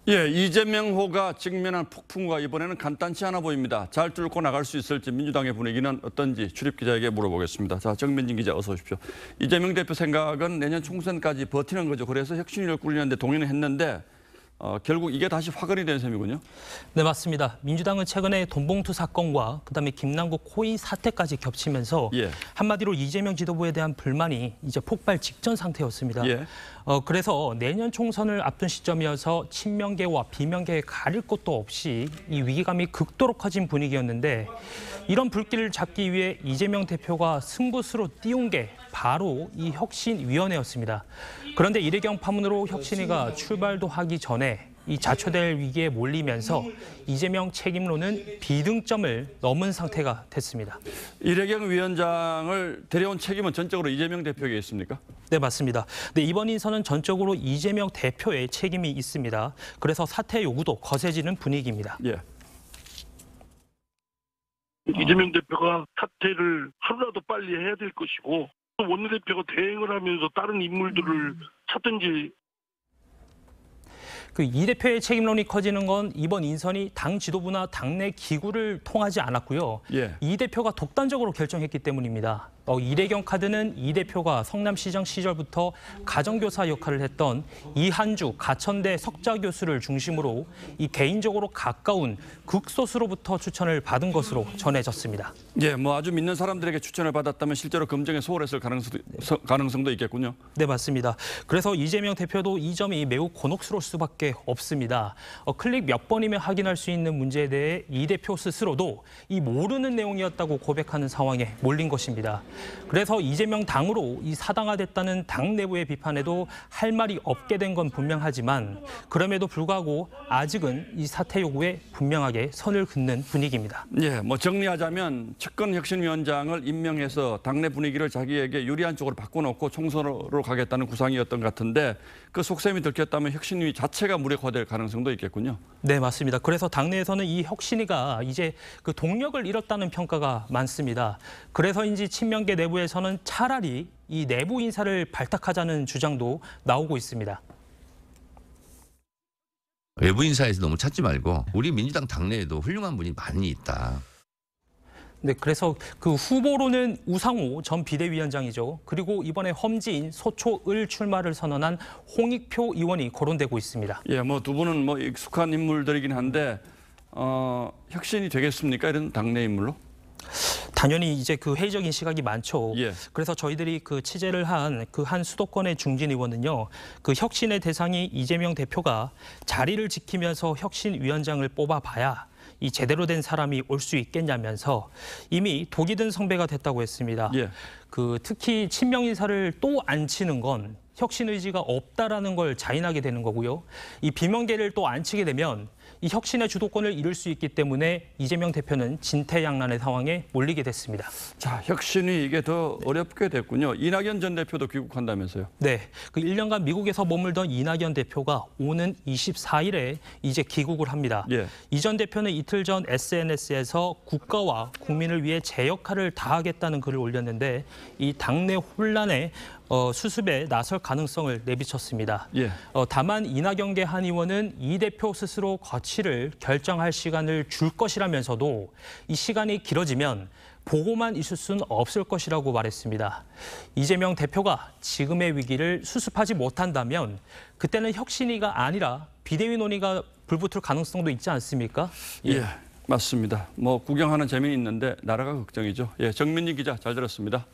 예, 이재명호가 직면한 폭풍과 이번에는 간단치 않아 보입니다. 잘 뚫고 나갈 수 있을지 민주당의 분위기는 어떤지 출입 기자에게 물어보겠습니다. 자, 정민진 기자 어서 오십시오. 이재명 대표 생각은 내년 총선까지 버티는 거죠. 그래서 혁신위를 꾸리는데 동의는 했는데 결국 이게 다시 화근이 된 셈이군요. 네, 맞습니다. 민주당은 최근에 돈봉투 사건과 그다음에 김남국 코인 사태까지 겹치면서 한마디로 이재명 지도부에 대한 불만이 이제 폭발 직전 상태였습니다. 그래서 내년 총선을 앞둔 시점이어서 친명계와 비명계에 가릴 것도 없이 이 위기감이 극도로 커진 분위기였는데 이런 불길을 잡기 위해 이재명 대표가 승부수로 띄운 게 바로 이 혁신위원회였습니다. 그런데 이례경 파문으로 혁신위가 출발도 하기 전에 이 자초될 위기에 몰리면서 이재명 책임론은 비등점을 넘은 상태가 됐습니다. 이례경 위원장을 데려온 책임은 전적으로 이재명 대표에게 있습니까? 네, 맞습니다. 네, 이번 인선은 전적으로 이재명 대표의 책임이 있습니다. 그래서 사퇴 요구도 거세지는 분위기입니다. 이재명 대표가 사퇴를 하루라도 빨리 해야 될 것이고 원내대표가 대행을 하면서 다른 인물들을 찾든지. 이 대표의 책임론이 커지는 건 이번 인선이 당 지도부나 당내 기구를 통하지 않았고요. 이 대표가 독단적으로 결정했기 때문입니다. 이례경 카드는 이 대표가 성남시장 시절부터 가정교사 역할을 했던 이한주 가천대 석좌 교수를 중심으로 이 개인적으로 가까운 극소수로부터 추천을 받은 것으로 전해졌습니다. 뭐 아주 믿는 사람들에게 추천을 받았다면 실제로 검증에 소홀했을 가능성도 있겠군요. 네, 맞습니다. 그래서 이재명 대표도 이 점이 매우 곤혹스러울 수밖에 없습니다. 클릭 몇 번이면 확인할 수 있는 문제에 대해 이 대표 스스로도 이 모르는 내용이었다고 고백하는 상황에 몰린 것입니다. 그래서 이재명 당으로 이 사당화됐다는 당 내부의 비판에도 할 말이 없게 된 건 분명하지만 그럼에도 불구하고 아직은 이 사퇴 요구에 분명하게 선을 긋는 분위기입니다. 정리하자면 측근 혁신위원장을 임명해서 당내 분위기를 자기에게 유리한 쪽으로 바꿔놓고 총선으로 가겠다는 구상이었던 것 같은데 그 속셈이 들켰다면 혁신위 자체가 무력화될 가능성도 있겠군요. 네, 맞습니다. 그래서 당내에서는 이 혁신위가 이제 그 동력을 잃었다는 평가가 많습니다. 그래서인지 친명계 내부에서는 차라리 이 내부 인사를 발탁하자는 주장도 나오고 있습니다. 외부 인사에서 너무 찾지 말고 우리 민주당 당내에도 훌륭한 분이 많이 있다. 네, 그래서 그 후보로는 우상호 전 비대위원장이죠. 그리고 이번에 험지인 소초을 출마를 선언한 홍익표 의원이 거론되고 있습니다. 두 분은 익숙한 인물들이긴 한데 혁신이 되겠습니까? 이런 당내 인물로? 당연히 이제 그 회의적인 시각이 많죠. 그래서 저희들이 그 취재를 한 그 한 수도권의 중진 의원은요, 그 혁신의 대상이 이재명 대표가 자리를 지키면서 혁신위원장을 뽑아봐야 이 제대로 된 사람이 올 수 있겠냐면서 이미 독이 든 성배가 됐다고 했습니다. 그 특히 친명 인사를 또 안 치는 건 혁신 의지가 없다라는 걸 자인하게 되는 거고요. 이 비명계를 또 안 치게 되면 이 혁신의 주도권을 잃을 수 있기 때문에 이재명 대표는 진퇴양난의 상황에 몰리게 됐습니다. 자, 혁신이 이게 더 어렵게 됐군요. 이낙연 전 대표도 귀국한다면서요? 네, 그 1년간 미국에서 머물던 이낙연 대표가 오는 24일에 이제 귀국을 합니다. 이 전 대표는 이틀 전 SNS에서 국가와 국민을 위해 제 역할을 다하겠다는 글을 올렸는데 이 당내 혼란에 수습에 나설 가능성을 내비쳤습니다. 다만 이낙연계 한 의원은 이 대표 스스로 거취를 결정할 시간을 줄 것이라면서도 이 시간이 길어지면 보고만 있을 수는 없을 것이라고 말했습니다. 이재명 대표가 지금의 위기를 수습하지 못한다면 그때는 혁신위가 아니라 비대위 논의가 불붙을 가능성도 있지 않습니까? 맞습니다. 구경하는 재미는 있는데 나라가 걱정이죠. 정민진 기자 잘 들었습니다.